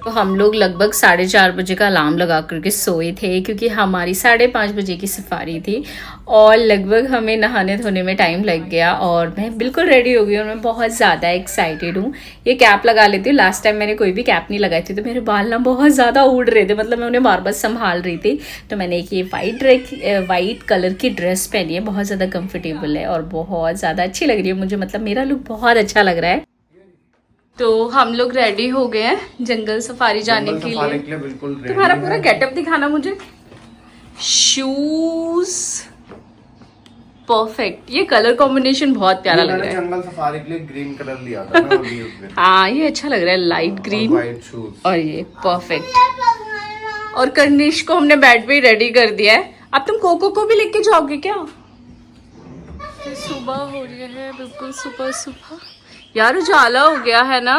तो हम लोग लगभग 4:30 बजे का अलार्म लगा करके सोए थे क्योंकि हमारी 5:30 बजे की सफारी थी और लगभग हमें नहाने धोने में टाइम लग गया और मैं बिल्कुल रेडी हो गई और मैं बहुत ज़्यादा एक्साइटेड हूँ। ये कैप लगा लेती हूँ, लास्ट टाइम मैंने कोई भी कैप नहीं लगाई थी तो मेरे बाल ना बहुत ज़्यादा उड़ रहे थे, मतलब मैं उन्हें बार बार संभाल रही थी। तो मैंने एक ये वाइट कलर की ड्रेस पहनी है, बहुत ज़्यादा कंफर्टेबल है और बहुत ज़्यादा अच्छी लग रही है मुझे, मतलब मेरा लुक बहुत अच्छा लग रहा है। तो हम लोग रेडी हो गए हैं जंगल सफारी जाने के लिए। बिल्कुल तुम्हारा पूरा गेटअप दिखाना मुझे। शूज परफेक्ट, ये कलर कॉम्बिनेशन बहुत प्यारा लग रहा है। जंगल सफारी के लिए ग्रीन कलर लिया था ना अभी उस दिन। हाँ ये अच्छा लग रहा है, लाइट ग्रीन वाइट शूज और ये परफेक्ट। और कर्निश को हमने बेड पे रेडी कर दिया है। अब तुम कोको को भी लेके जाओगे क्या? सुबह हो रही है, बिल्कुल सुबह सुबह। यार उजाला हो गया है ना।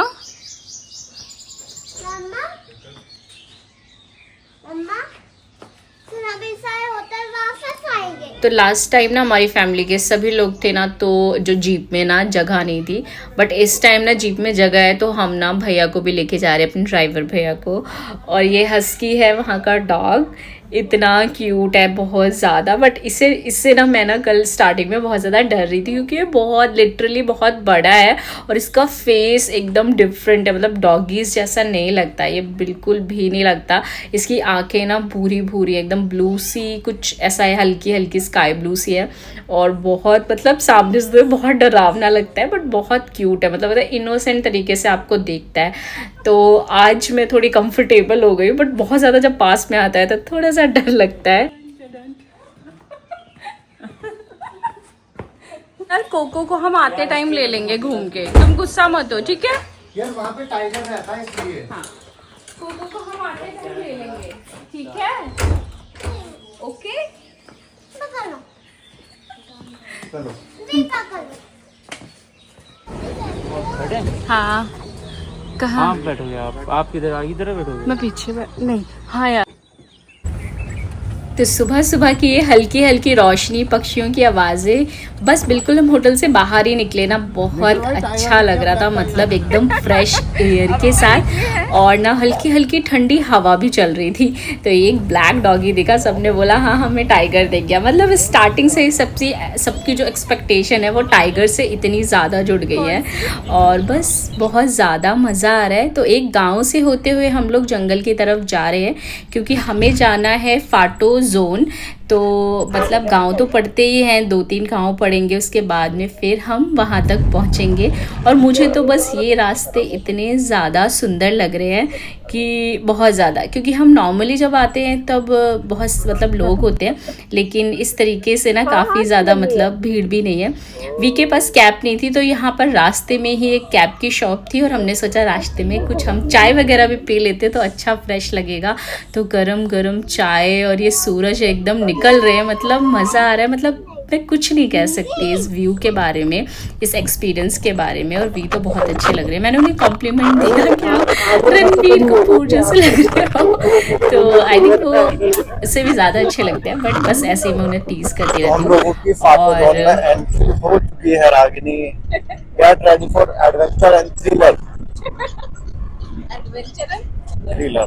तो लास्ट टाइम ना हमारी फैमिली के सभी लोग थे ना, तो जो जीप में ना जगह नहीं थी, बट इस टाइम ना जीप में जगह है तो हम ना भैया को भी लेके जा रहे हैं, अपने ड्राइवर भैया को। और ये हस्की है वहाँ का डॉग, इतना क्यूट है बहुत ज़्यादा। बट इससे ना मैं ना कल स्टार्टिंग में बहुत ज़्यादा डर रही थी क्योंकि ये बहुत लिटरली बहुत बड़ा है और इसका फेस एकदम डिफरेंट है, मतलब डॉगीज जैसा नहीं लगता, ये बिल्कुल भी नहीं लगता। इसकी आंखें ना भूरी भूरी एकदम ब्लू सी कुछ ऐसा है, हल्की हल्की स्काई ब्लू सी है और बहुत मतलब सामने से बहुत डरावना लगता है बट बहुत क्यूट है, मतलब इनोसेंट तरीके से आपको देखता है। तो आज मैं थोड़ी कंफर्टेबल हो गई बट बहुत ज़्यादा जब पास में आता है तो थोड़ा सा डर लगता है। यार कोको को हम आते टाइम ले लेंगे घूम के, तुम गुस्सा मत हो ठीक है? यार वहाँ पे टाइगर रहता है इसलिए। हाँ कोको को हम आते टाइम ले लेंगे, ठीक है? ओके चलो। हाँ कहाँ आप बैठोगे? आप किधर इधर बैठोगे? मैं पीछे नहीं। हाँ यार तो सुबह सुबह की ये हल्की हल्की रोशनी, पक्षियों की आवाज़ें, बस बिल्कुल हम होटल से बाहर ही निकले ना, बहुत अच्छा लग रहा था, मतलब एकदम फ्रेश एयर के साथ और ना हल्की हल्की ठंडी हवा भी चल रही थी। तो एक ब्लैक डॉगी दिखा, सबने बोला हाँ हमें टाइगर दिख गया, मतलब स्टार्टिंग से ही सबकी जो एक्सपेक्टेशन है वो टाइगर से इतनी ज़्यादा जुड़ गई है और बस बहुत ज़्यादा मज़ा आ रहा है। तो एक गाँव से होते हुए हम लोग जंगल की तरफ जा रहे हैं क्योंकि हमें जाना है फाटो जोन। तो मतलब गांव तो पड़ते ही हैं, 2-3 गांव पड़ेंगे, उसके बाद में फिर हम वहां तक पहुंचेंगे। और मुझे तो बस ये रास्ते इतने ज़्यादा सुंदर लग रहे हैं कि बहुत ज़्यादा, क्योंकि हम नॉर्मली जब आते हैं तब बहुत मतलब लोग होते हैं, लेकिन इस तरीके से ना काफ़ी ज़्यादा मतलब भीड़ भी नहीं है। वी के पास कैब नहीं थी तो यहाँ पर रास्ते में ही एक कैब की शॉप थी और हमने सोचा रास्ते में कुछ हम चाय वगैरह भी पी लेते तो अच्छा फ्रेश लगेगा। तो गरम गरम चाय और ये सूरज एकदम निकल रहे हैं, मतलब मज़ा आ रहा है, मतलब मैं कुछ नहीं कह सकती इस व्यू के बारे में, इस एक्सपीरियंस के बारे में। और वी तो बहुत अच्छे लग रहे हैं, मैंने उन्हें कॉम्प्लीमेंट दिया क्या रणबीर कपूर जैसे लग रहे हो, तो आई थिंक वो इससे भी ज़्यादा अच्छे लगते हैं, बट बस ऐसे ही मैं उन्हें टीज करती रहती हूँ। और हो चुकी है Ragini, get ready for adventure and thriller. Thriller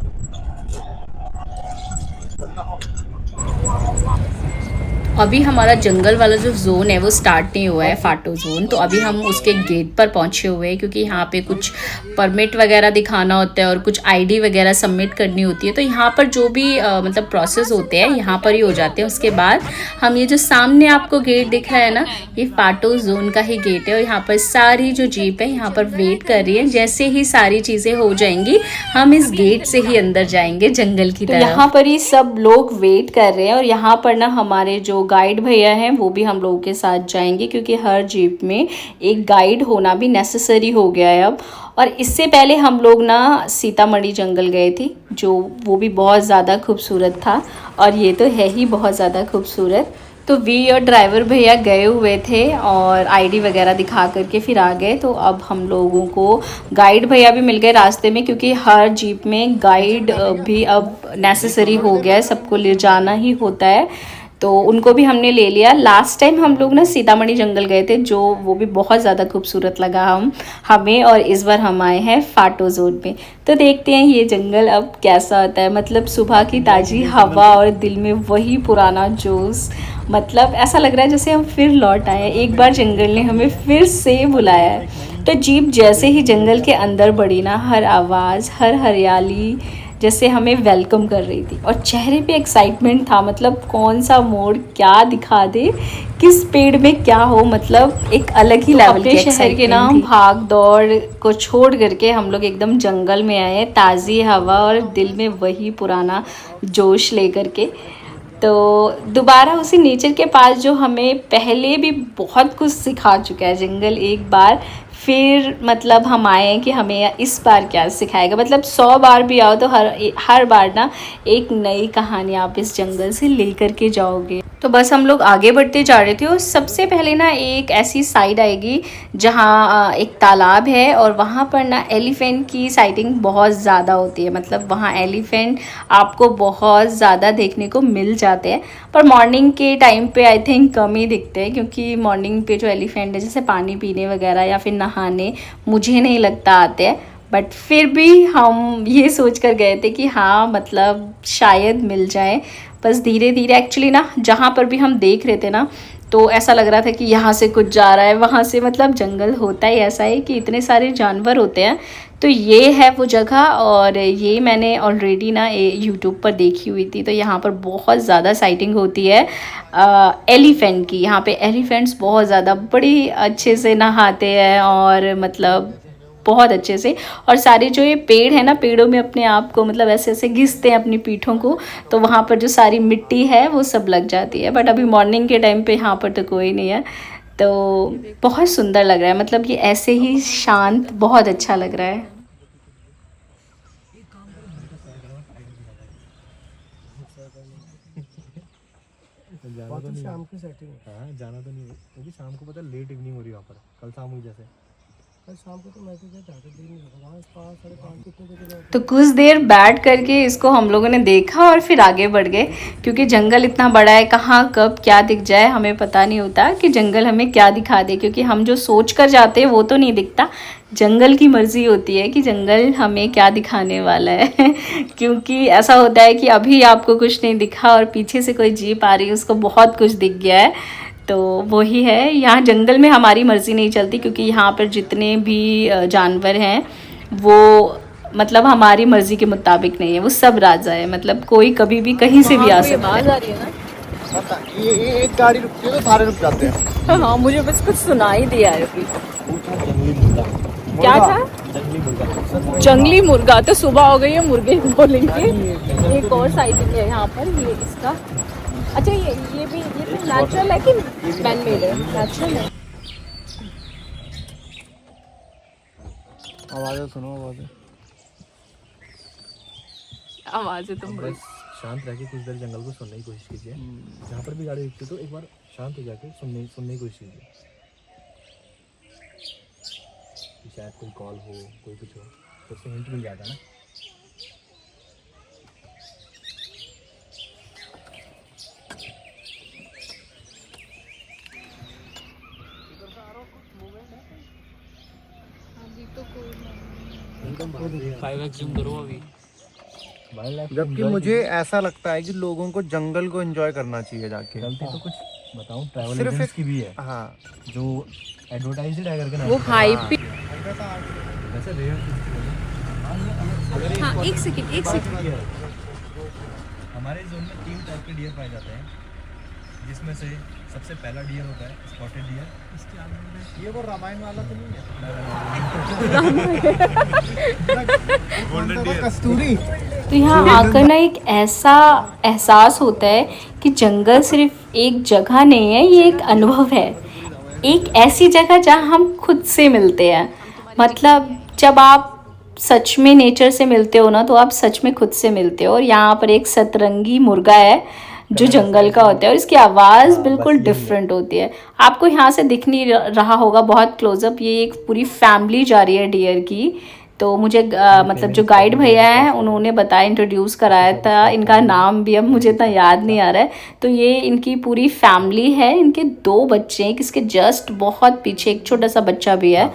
अभी हमारा जंगल वाला जो जोन है वो स्टार्ट नहीं हुआ है, फाटो जोन। तो अभी हम उसके गेट पर पहुंचे हुए हैं क्योंकि यहाँ पे कुछ परमिट वगैरह दिखाना होता है और कुछ आईडी वगैरह सबमिट करनी होती है। तो यहाँ पर जो भी मतलब प्रोसेस होते हैं यहाँ पर ही हो जाते हैं। उसके बाद हम ये जो सामने आपको गेट दिख रहा है ना, ये फाटो जोन का ही गेट है और यहाँ पर सारी जो जीप है यहाँ पर वेट कर रही है। जैसे ही सारी चीज़ें हो जाएंगी हम इस गेट से ही अंदर जाएंगे जंगल की तरफ। यहाँ पर ही सब लोग वेट कर रहे हैं और यहाँ पर ना हमारे जो गाइड भैया हैं वो भी हम लोगों के साथ जाएंगे क्योंकि हर जीप में एक गाइड होना भी नेसेसरी हो गया है अब। और इससे पहले हम लोग ना सीतामढ़ी जंगल गए थे, जो वो भी बहुत ज़्यादा खूबसूरत था और ये तो है ही बहुत ज़्यादा खूबसूरत। तो वी और ड्राइवर भैया गए हुए थे और आईडी वगैरह दिखा करके फिर आ गए। तो अब हम लोगों को गाइड भैया भी मिल गए रास्ते में क्योंकि हर जीप में गाइड भी अब नेसेसरी हो गया है, सबको ले जाना ही होता है। तो उनको भी हमने ले लिया। लास्ट टाइम हम लोग ना सीतामढ़ी जंगल गए थे, जो वो भी बहुत ज़्यादा खूबसूरत लगा हमें, और इस बार हम आए हैं फाटो जोन में। तो देखते हैं ये जंगल अब कैसा होता है। मतलब सुबह की ताज़ी हवा और दिल में वही पुराना जोश, मतलब ऐसा लग रहा है जैसे हम फिर लौट आए। एक बार जंगल ने हमें फिर से बुलाया है। तो जीप जैसे ही जंगल के अंदर बढ़ी ना, हर आवाज़, हर हरियाली जैसे हमें वेलकम कर रही थी, और चेहरे पे एक्साइटमेंट था। मतलब कौन सा मोड़ क्या दिखा दे, किस पेड़ में क्या हो, मतलब एक अलग ही लेवल की शहर के नाम भाग दौड़ को छोड़ करके हम लोग एकदम जंगल में आए, ताज़ी हवा और दिल में वही पुराना जोश लेकर के। तो दोबारा उसी नेचर के पास जो हमें पहले भी बहुत कुछ सिखा चुका है जंगल, एक बार फिर मतलब हम आए हैं कि हमें इस बार क्या सिखाएगा। मतलब 100 बार भी आओ तो हर बार ना एक नई कहानी आप इस जंगल से लेकर के जाओगे। तो बस हम लोग आगे बढ़ते जा रहे थे, और सबसे पहले ना एक ऐसी साइड आएगी जहाँ एक तालाब है, और वहाँ पर ना एलिफेंट की साइटिंग बहुत ज़्यादा होती है। मतलब वहाँ एलिफेंट आपको बहुत ज़्यादा देखने को मिल जाते हैं, पर मॉर्निंग के टाइम पे आई थिंक कम ही दिखते हैं, क्योंकि मॉर्निंग पे जो एलिफेंट है जैसे पानी पीने वगैरह या फिर नहाने, मुझे नहीं लगता आते हैं। बट फिर भी हम ये सोच कर गए थे कि हाँ मतलब शायद मिल जाए। बस धीरे धीरे एक्चुअली ना जहाँ पर भी हम देख रहे थे ना, तो ऐसा लग रहा था कि यहाँ से कुछ जा रहा है, वहाँ से। मतलब जंगल होता ही ऐसा है कि इतने सारे जानवर होते हैं। तो ये है वो जगह, और ये मैंने ऑलरेडी ना यूट्यूब पर देखी हुई थी। तो यहाँ पर बहुत ज़्यादा साइटिंग होती है एलिफेंट की। यहाँ पे एलिफेंट्स बहुत ज़्यादा बड़ी अच्छे से नहाते हैं, और मतलब बहुत अच्छे से। और सारे जो ये पेड़ है ना, पेड़ों में अपने आप को मतलब ऐसे ऐसे घिसते हैं अपनी पीठों को, तो वहाँ पर जो सारी मिट्टी है वो सब लग जाती है। बट अभी मॉर्निंग के टाइम पे यहाँ पर तो कोई नहीं है, तो बहुत सुंदर लग रहा है। मतलब ये ऐसे ही शांत बहुत अच्छा लग रहा है। जाना तो नहीं, शाम की सेटिंग है। हाँ जाना तो नहीं है, क्योंकि शाम को पता है लेट इवनिंग हो रही है वहाँ पर। कल शाम हुई जैसे, कल शाम को तो मैं तो जाता दिन नहीं होता वहाँ, 5 साढ़े 5 कितने बजे। तो कुछ देर बैठ करके इसको हम लोगों ने देखा और फिर आगे बढ़ गए, क्योंकि जंगल इतना बड़ा है, कहाँ कब क्या दिख जाए हमें पता नहीं होता कि जंगल हमें क्या दिखा दे। क्योंकि हम जो सोच कर जाते हैं वो तो नहीं दिखता, जंगल की मर्जी होती है कि जंगल हमें क्या दिखाने वाला है। क्योंकि ऐसा होता है कि अभी आपको कुछ नहीं दिखा और पीछे से कोई जीप आ रही है, उसको बहुत कुछ दिख गया है। तो वही है, यहाँ जंगल में हमारी मर्ज़ी नहीं चलती, क्योंकि यहाँ पर जितने भी जानवर हैं वो मतलब हमारी मर्ज़ी के मुताबिक नहीं है, वो सब राजा है। मतलब कोई कभी भी कहीं से भी आ सकता है। आ रही है ना, ये एक गाड़ी रुकती है तो सारे रुक जाते हैं। हाँ मुझे बस कुछ सुनाई दिया है अभी। जंगली मुर्गा। क्या था? जंगली मुर्गा। जंगली मुर्गा। तो सुबह हो गई है, मुर्गे बोलेंगे। एक और साइटिंग है यहाँ पर, ये इसका। अच्छा ये भी ये तो नेचुरल है कि मैन मेड है? नेचुरल है। आवाज़ें सुनो, आवाज़ें। आवाज़ें तो बस शांत रह के कुछ देर जंगल को सुनने की कोशिश कीजिए। जहाँ पर भी गाड़ी रुकती है तो एक बार शांत हो जाके सुनने की कोशिश कीजिए कि शायद कोई कॉल हो, कोई कुछ हो, तो उससे हिंट मिल जाता है ना। जबकि मुझे ऐसा लगता है कि लोगों को जंगल को एंजॉय करना चाहिए जाके। गलती तो कुछ बताऊं, ट्रैवल सिर्फ एजेंट्स की भी है। हाँ, जो एडवर्टाइज्ड है करके ना, वो हाइप। वैसे रेयर। हाँ एक सेकंड। हमारे जोन में 3 टाइप के डियर पाए जाते हैं, जिसमें से सबसे पहला डियर होता है स्पॉटेड डियर। ये वो रामायण वाला तो नहीं है? गोल्डन डियर, कस्तूरी। तो यहाँ आकर ना एक ऐसा एहसास होता है कि जंगल सिर्फ एक जगह नहीं है, ये एक अनुभव है। एक ऐसी जगह जहाँ हम खुद से मिलते हैं। मतलब जब आप सच में नेचर से मिलते हो ना, तो आप सच में खुद से मिलते हो। और यहाँ पर एक सतरंगी मुर्गा है जो जंगल का होता है, और इसकी आवाज़ बिल्कुल डिफरेंट होती है। आपको यहाँ से दिख नहीं रहा होगा बहुत क्लोजअप, ये एक पूरी फैमिली जा रही है डियर की। तो मुझे मतलब जो गाइड भैया हैं उन्होंने बताया, इंट्रोड्यूस कराया था। इनका नाम भी अब मुझे इतना याद नहीं आ रहा है। तो ये इनकी पूरी फैमिली है, इनके 2 बच्चे हैं, किसके जस्ट बहुत पीछे एक छोटा सा बच्चा भी है,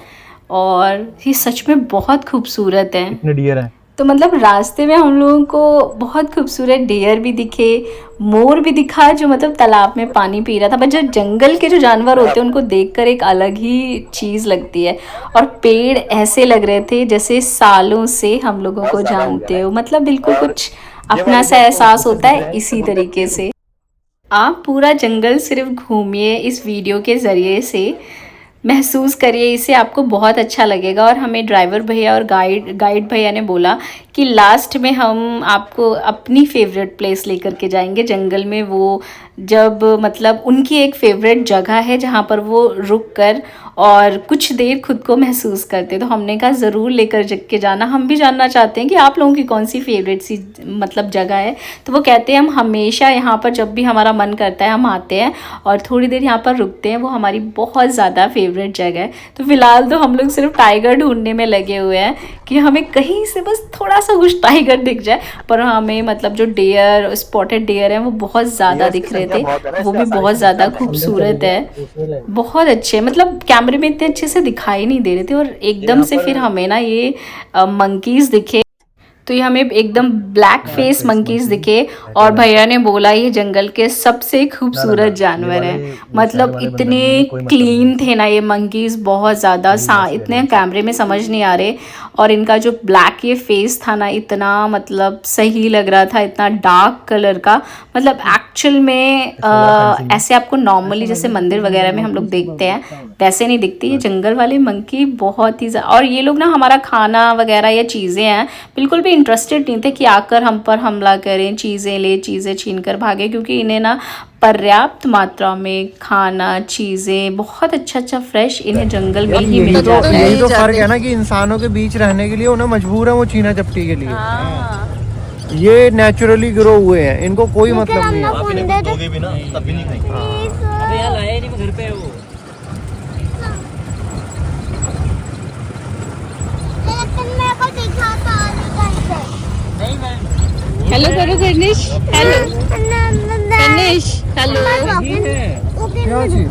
और ये सच में बहुत खूबसूरत है। कितने डियर हैं? तो मतलब रास्ते में हम लोगों को बहुत खूबसूरत डियर भी दिखे, मोर भी दिखा जो मतलब तालाब में पानी पी रहा था। बट जो जंगल के जो जानवर होते हैं उनको देखकर एक अलग ही चीज़ लगती है। और पेड़ ऐसे लग रहे थे जैसे सालों से हम लोगों को जानते हो, मतलब बिल्कुल कुछ अपना सा एहसास होता है इसी तरीके से। आप पूरा जंगल सिर्फ घूमिए, इस वीडियो के ज़रिए से महसूस करिए इसे, आपको बहुत अच्छा लगेगा। और हमें ड्राइवर भैया और गाइड भैया ने बोला कि लास्ट में हम आपको अपनी फेवरेट प्लेस लेकर के जाएंगे जंगल में। वो जब मतलब उनकी एक फेवरेट जगह है जहाँ पर वो रुक कर और कुछ देर खुद को महसूस करते। तो हमने कहा ज़रूर लेकर के जाना, हम भी जानना चाहते हैं कि आप लोगों की कौन सी फेवरेट सी मतलब जगह है। तो वो कहते हैं हम हमेशा यहाँ पर जब भी हमारा मन करता है हम आते हैं और थोड़ी देर यहाँ पर रुकते हैं, वो हमारी बहुत ज़्यादा फेवरेट जगह है। तो फिलहाल तो हम लोग सिर्फ टाइगर ढूंढने में लगे हुए हैं कि हमें कहीं से बस थोड़ा सा कुछ टाइगर दिख जाए, पर हमें मतलब जो डेयर, स्पॉटेड डेयर हैं वो बहुत ज़्यादा दिख रहे थे, वो भी बहुत ज़्यादा खूबसूरत है, बहुत अच्छे, मतलब कैमरे में इतने अच्छे से दिखाई नहीं दे रहे थे। और एकदम से फिर हमें ना ये मंकीज़ दिखे, तो ये हमें एकदम ब्लैक फेस मंकीज़ दिखे, और भैया ने बोला ये जंगल के सबसे खूबसूरत जानवर हैं। मतलब इतने क्लीन थे ना ये मंकीज़, बहुत ज़्यादा इतने कैमरे में समझ नहीं आ रहे। और इनका जो ब्लैक ये फेस था ना, इतना मतलब सही लग रहा था, इतना डार्क कलर का, मतलब एक्चुअल में ऐसे आपको नॉर्मली जैसे मंदिर वगैरह में हम लोग देखते हैं वैसे नहीं दिखती। ये जंगल वाले मंकी बहुत ही और ये लोग ना हमारा खाना वगैरह या चीज़ें हैं बिल्कुल भी इंटरेस्टेड नहीं थे कि आकर हम पर हमला करें, चीज़ें ले, चीज़ें छीन कर भागे, क्योंकि इन्हें ना पर्याप्त मात्रा में खाना, चीज़ें बहुत अच्छा फ्रेश इन्हें जंगल में ही मिल जाता है। यही तो फर्क है ना कि इंसानों के बीच रहने के लिए उन्हें मजबूर है वो चीना चपटी के लिए। ये नेचुरली ग्रो हुए हैं, इनको कोई मतलब नहीं है। दोगे भी ना तब भी नहीं खाएंगे। अबे यार लाया नहीं, मैं घर पे वो। हेलो करो गणेश, हेलो गणेश, हेलो। क्या चीज?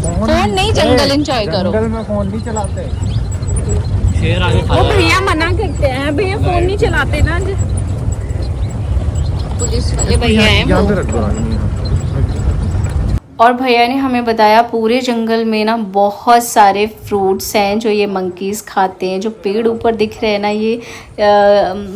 फोन नहीं, जंगल एंजॉय करो। जंगल में फोन नहीं चलाते, शेर आगे खा वो भैया मना करते हैं, भैया फोन नहीं चलाते ना, पुलिस वाले भैया हैं वो। और भैया ने हमें बताया पूरे जंगल में ना बहुत सारे फ्रूट्स हैं जो ये मंकीज़ खाते हैं। जो पेड़ ऊपर दिख रहे हैं ना, ये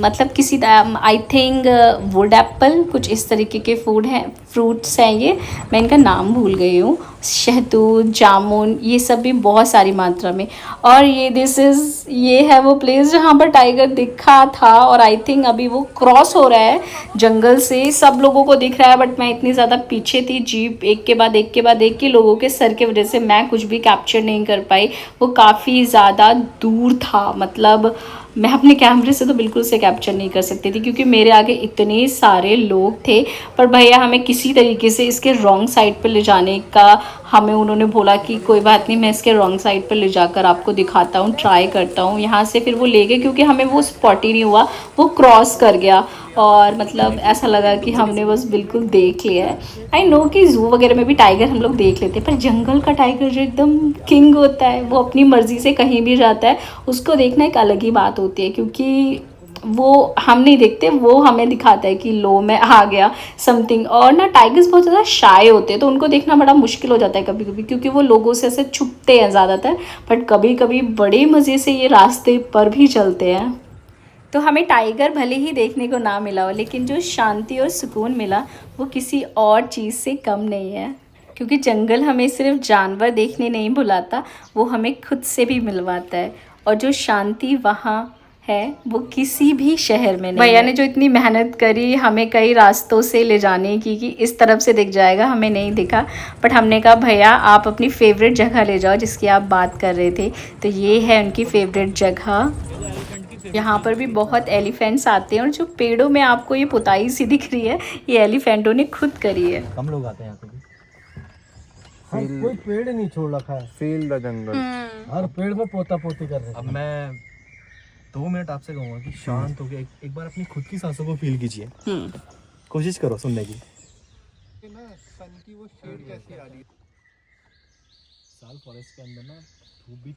मतलब किसी आई थिंक वुड एप्पल, कुछ इस तरीके के फ्रूट्स हैं ये, मैं इनका नाम भूल गई हूँ। शहतूत, जामुन, ये सब भी बहुत सारी मात्रा में। और ये है वो प्लेस जहाँ पर टाइगर दिखा था, और आई थिंक अभी वो क्रॉस हो रहा है जंगल से, सब लोगों को दिख रहा है। बट मैं इतनी ज़्यादा पीछे थी, जीप एक के बाद एक के लोगों के सर के वजह से मैं कुछ भी कैप्चर नहीं कर पाई। वो काफ़ी ज़्यादा दूर था, मतलब मैं अपने कैमरे से तो बिल्कुल से कैप्चर नहीं कर सकती थी क्योंकि मेरे आगे इतने सारे लोग थे। पर भैया हमें किसी तरीके से इसके रॉन्ग साइड पर ले जाने का, हमें उन्होंने बोला कि कोई बात नहीं, मैं इसके रॉन्ग साइड पर ले जाकर आपको दिखाता हूँ, ट्राई करता हूँ। यहाँ से फिर वो ले गए क्योंकि हमें वो स्पॉट ही नहीं हुआ, वो क्रॉस कर गया। और मतलब ऐसा लगा कि हमने बस बिल्कुल देख लिया है। आई नो कि ज़ू वगैरह में भी टाइगर हम लोग देख लेते हैं, पर जंगल का टाइगर जो एकदम किंग होता है, वो अपनी मर्ज़ी से कहीं भी जाता है, उसको देखना एक अलग ही बात होती है। क्योंकि वो हम नहीं देखते, वो हमें दिखाता है कि लो मैं आ गया समथिंग। और ना टाइगर्स बहुत ज़्यादा शाय होते हैं, तो उनको देखना बड़ा मुश्किल हो जाता है कभी कभी, क्योंकि वो लोगों से ऐसे छुपते हैं ज़्यादातर। बट कभी कभी बड़े मज़े से ये रास्ते पर भी चलते हैं। तो हमें टाइगर भले ही देखने को ना मिला हो, लेकिन जो शांति और सुकून मिला वो किसी और चीज़ से कम नहीं है। क्योंकि जंगल हमें सिर्फ जानवर देखने नहीं बुलाता, वो हमें खुद से भी मिलवाता है। और जो शांति वहाँ है वो किसी भी शहर में नहीं। भैया ने जो इतनी मेहनत करी हमें कई रास्तों से ले जाने की कि इस तरफ से दिख जाएगा, हमें नहीं दिखा। बट हमने कहा भैया आप अपनी फेवरेट जगह ले जाओ जिसकी आप बात कर रहे थे। तो ये है उनकी फेवरेट जगह। यहाँ पर भी बहुत एलिफेंट्स आते हैं, और जो पेड़ों में आपको ये पुताई सी दिख रही है ये एलिफेंटों ने खुद करी है। कम लोग आते हैं यहाँ पे भी। कोई पेड़ नहीं छोड़ रखा है। Feel the jungle. हर पेड़ में पोता पोती कर रहे हैं। अब मैं 2 मिनट आपसे कहूँगा कि शांत होकर एक बार अपनी खुद की सांसों को फील कीजिए, कोशिश करो सुनने की। ना सन की वो शेड कैसी आ रही है। साल फॉरेस्ट के अंदर ना धूप भी